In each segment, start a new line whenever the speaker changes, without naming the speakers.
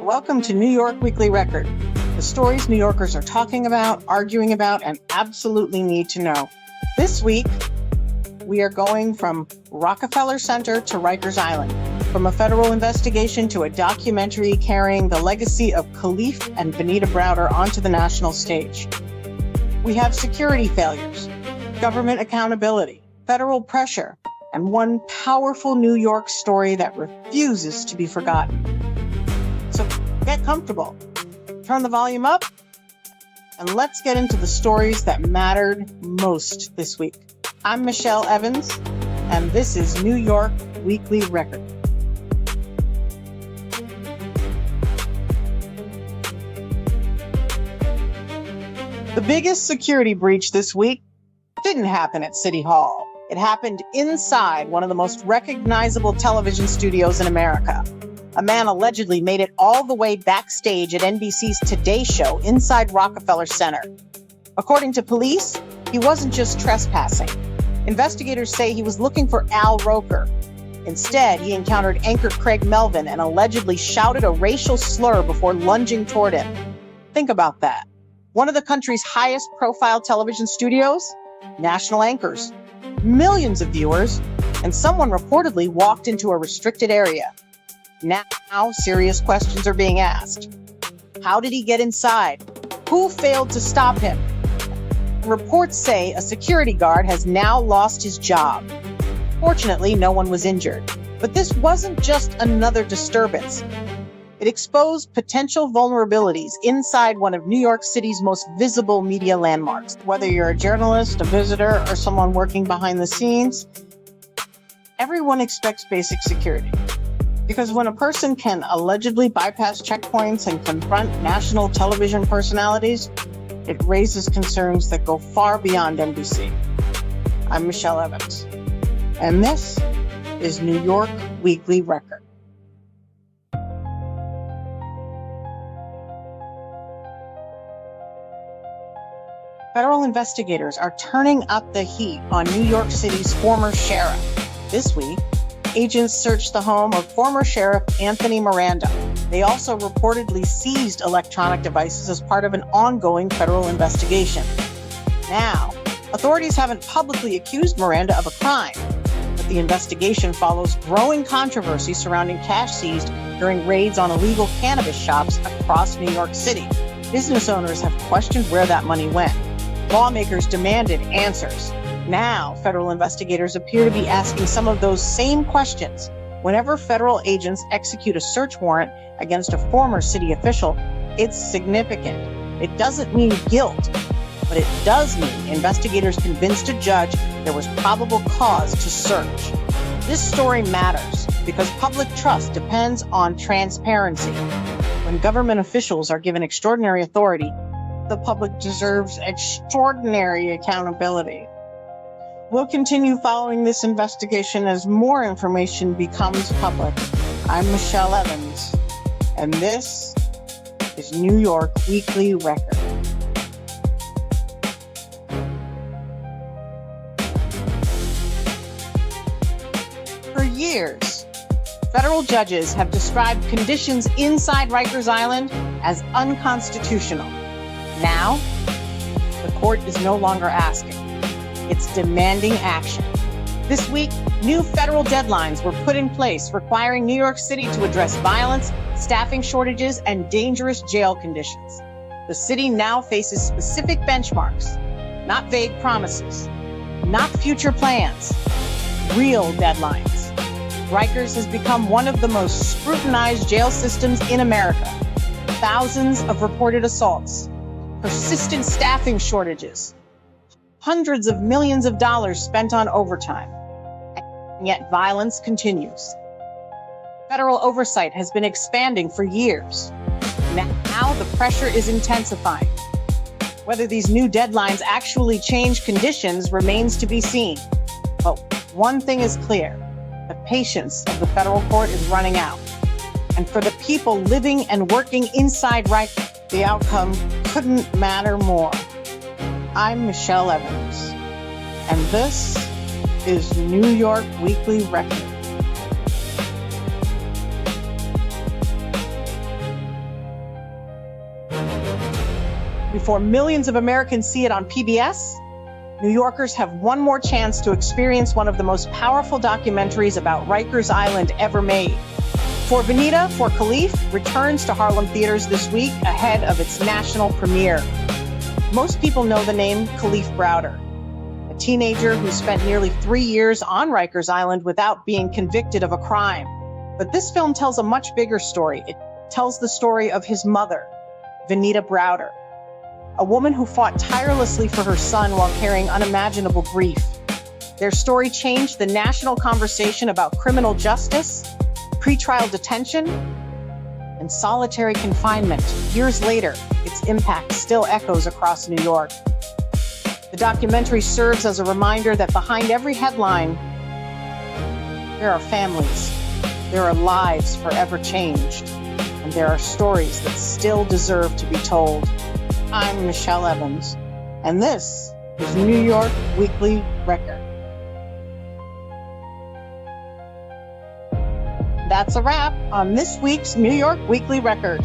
Welcome to New York Weekly Record, the stories New Yorkers are talking about, arguing about, and absolutely need to know. This week, we are going from Rockefeller Center to Rikers Island, from a federal investigation to a documentary carrying the legacy of Kalief and Venida Browder onto the national stage. We have security failures, government accountability, federal pressure, and one powerful New York story that refuses to be forgotten. So get comfortable, turn the volume up, and let's get into the stories that mattered most this week. I'm Michelle Evans, and this is New York Weekly Record. The biggest security breach this week didn't happen at City Hall. It happened inside one of the most recognizable television studios in America. A man allegedly made it all the way backstage at NBC's Today Show inside Rockefeller Center. According to police, he wasn't just trespassing. Investigators say he was looking for Al Roker. Instead, he encountered anchor Craig Melvin and allegedly shouted a racial slur before lunging toward him. Think about that. One of the country's highest profile television studios, national anchors, millions of viewers, and someone reportedly walked into a restricted area. Now, serious questions are being asked. How did he get inside? Who failed to stop him? Reports say a security guard has now lost his job. Fortunately, no one was injured. But this wasn't just another disturbance. It exposed potential vulnerabilities inside one of New York City's most visible media landmarks. Whether you're a journalist, a visitor, or someone working behind the scenes, everyone expects basic security. Because when a person can allegedly bypass checkpoints and confront national television personalities, it raises concerns that go far beyond NBC. I'm Michelle Evans, and this is New York Weekly Record. Federal investigators are turning up the heat on New York City's former sheriff. This week, agents searched the home of former Sheriff Anthony Miranda. They also reportedly seized electronic devices as part of an ongoing federal investigation. Now, authorities haven't publicly accused Miranda of a crime, but the investigation follows growing controversy surrounding cash seized during raids on illegal cannabis shops across New York City. Business owners have questioned where that money went. Lawmakers demanded answers. Now, federal investigators appear to be asking some of those same questions. Whenever federal agents execute a search warrant against a former city official, it's significant. It doesn't mean guilt, but it does mean investigators convinced a judge there was probable cause to search. This story matters because public trust depends on transparency. When government officials are given extraordinary authority, the public deserves extraordinary accountability. We'll continue following this investigation as more information becomes public. I'm Michelle Evans, and this is New York Weekly Record. For years, federal judges have described conditions inside Rikers Island as unconstitutional. Now, the court is no longer asking. It's demanding action. This week, new federal deadlines were put in place requiring New York City to address violence, staffing shortages, and dangerous jail conditions. The city now faces specific benchmarks, not vague promises, not future plans, real deadlines. Rikers has become one of the most scrutinized jail systems in America. Thousands of reported assaults, persistent staffing shortages, hundreds of millions of dollars spent on overtime, and yet violence continues. Federal oversight has been expanding for years. Now the pressure is intensifying. Whether these new deadlines actually change conditions remains to be seen. But one thing is clear, the patience of the federal court is running out. And for the people living and working inside Rikers, the outcome couldn't matter more. I'm Michelle Evans, and this is New York Weekly Record. before millions of Americans see it on PBS, New Yorkers have one more chance to experience one of the most powerful documentaries about Rikers Island ever made. For Venida, for Kalief returns to Harlem theaters this week ahead of its national premiere. Most people know the name Kalief Browder, a teenager who spent nearly 3 years on Rikers Island without being convicted of a crime. But this film tells a much bigger story. It tells the story of his mother, Venida Browder, a woman who fought tirelessly for her son while carrying unimaginable grief. Their story changed the national conversation about criminal justice, pretrial detention, and solitary confinement. Years later, its impact still echoes across New York. The documentary serves as a reminder that behind every headline, there are families, there are lives forever changed, and there are stories that still deserve to be told. I'm Michelle Evans, and this is New York Weekly Record. That's a wrap on this week's New York Weekly Record.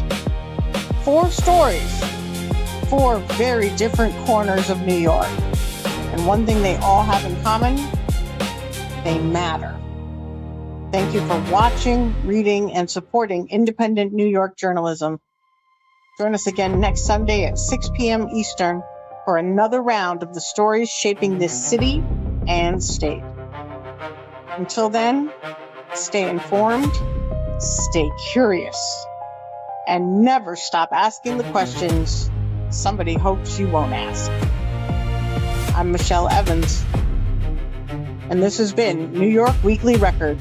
4 stories, 4 very different corners of New York. And one thing they all have in common, they matter. Thank you for watching, reading, and supporting independent New York journalism. Join us again next Sunday at 6 p.m. Eastern for another round of the stories shaping this city and state. Until then, stay informed, stay curious, and never stop asking the questions somebody hopes you won't ask. I'm Michelle Evans, and this has been New York Weekly Record.